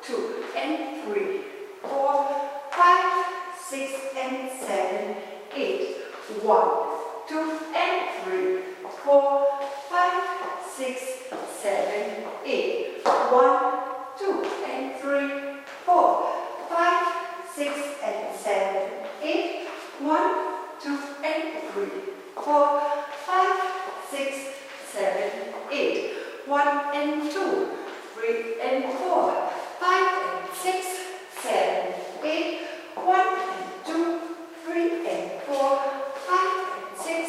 2 and 3, 4, 5, 6 and 7, 8. 1, 2 and 3, 4, 5, 6, 7, 8. 1, 2 and 3, 4, 5, 6 and 7, 8. 1, 2 and 3, 4, 5, 6, 7, 8. 1 and 2, 3 and 4, 5 and 6, 7, 8. 1 and 2, 3 and 4, 5 and 6,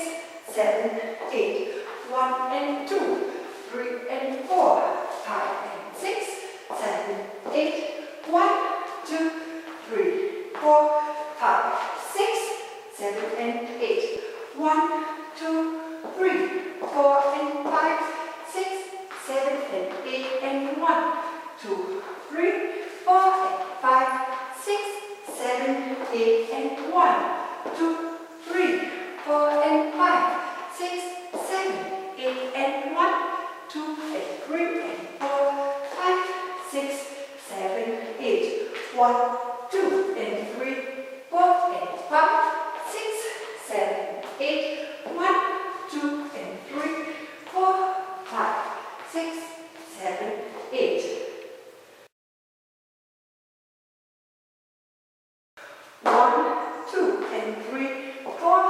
7, 8. 1 and 2, 3 and 4, 5 and 6, 7, 8. 1, 2, 3, 4, 5, 6, 7 and 8. 1, 2, 3, 4 and 5, 6, 7 and 8 and 1, 2, 3, 4 and 5, 6, 7, 8 and 1, 2, 3, 4 and 5, 6, 7, 8 and 1, 2 and 3 and 4, 5, 6, 7, 8. 1, 2 and 3, 4 and 5, 6, 7, 8. 1, 2 and 3, 4, 5, 6, 7, 8. 1, 2 and 3, 4,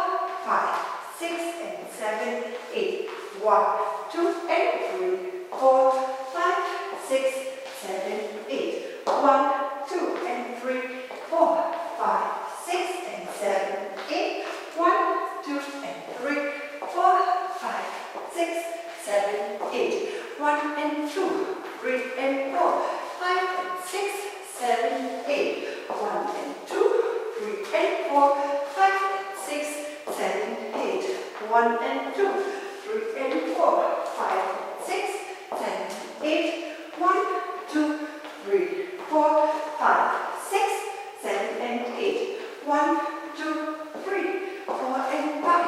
5, 6 and 7, 8. 1, 2 and 3, 4, 5, 6, 7, 8. 1, 2 and 3, 4, 5, 6 and 7, 8. 1, 2 and 3, 4, 5, 6, 7, 8. 1 and 2, 3 and 4, 5 and 6, 7, 8. 1 and 2, 3 and 4, 5 and 6, 7, 8. 1 and 2, 3 and 4, 5 and 6, 7, 8. 1, 2, 3, 4, 5, 6, 7 and 8. 1, 2, 3, 4 and 5,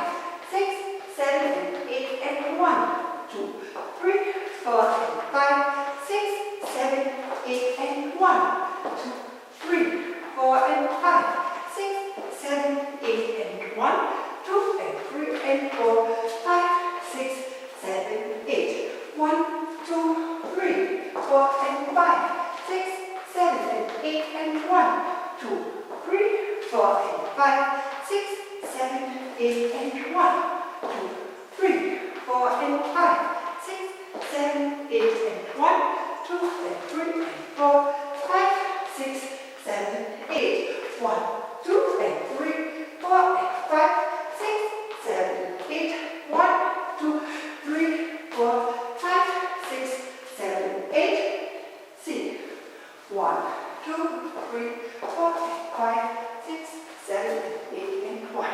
6, 7 and 8 and 1, 2, 3, 4 and 5, 6, 7, 8 and 1, 2, 3, 4 and 5, 6, 7, 8 and 1, 2 and 3 and 4, 5, 6, 7, 8. 1, 2, 3, 4 and 5, 6, 7 and 8 and 1, 2, 3, 4 and 5, 6, 7, 8 and 1, 2, 3, 4 and 5, 6, 7, 8 and 1, 2 and 3 and 4, 5, 6, 7, 8. 1, 2 and 3, 4 and 5, 6, 7, 8. 1, 2, 3, 4, 5, 6, 7, 8. C. 1, 2, 3, 4 and 5, 6, 7, 8 and 1.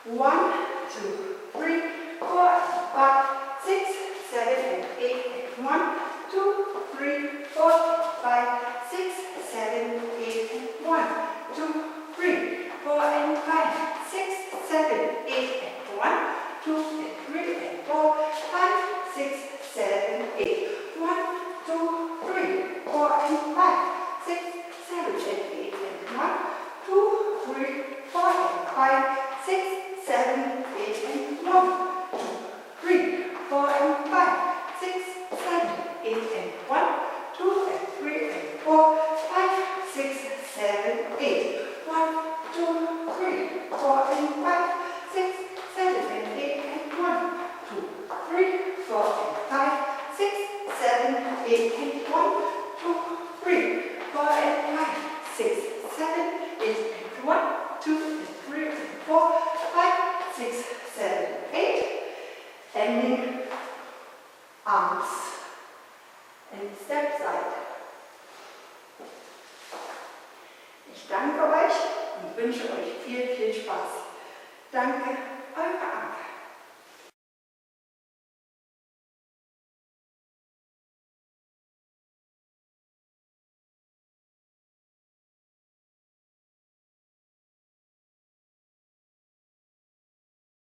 1, 2, 3, 4 and 5, 6, 7 and 8 and 1, 2, 3, 4 and 5, 6, 7, 8 and 1, 2, 3, 4 and 5, 6, 7, 8 and 1, 2 and 3 and 4, 5, 6, 7, 8. 1, 2, 3, 4 and 5, 6, 7 and 8 and 1, 2, 3, 4 and 5, 6, 7, 8 and 1, 2, 3, 4 and 5, 6, 7, 8 and 1, 2 and 3 and 4, 5, 6, 7, 8. 1, 2, 3, 4 and 5, 6, 7 and 8 and 1, 2, 3, 4 and 5, 6, 7, 8 and 1, 2, 3, 4 and 5, 6, 7, 8 and 1, 2 and 3 and 4, 5, 6, 7, 8. Ending arms and step side. Ich danke euch und wünsche euch viel, viel Spaß. Danke, eure Anke.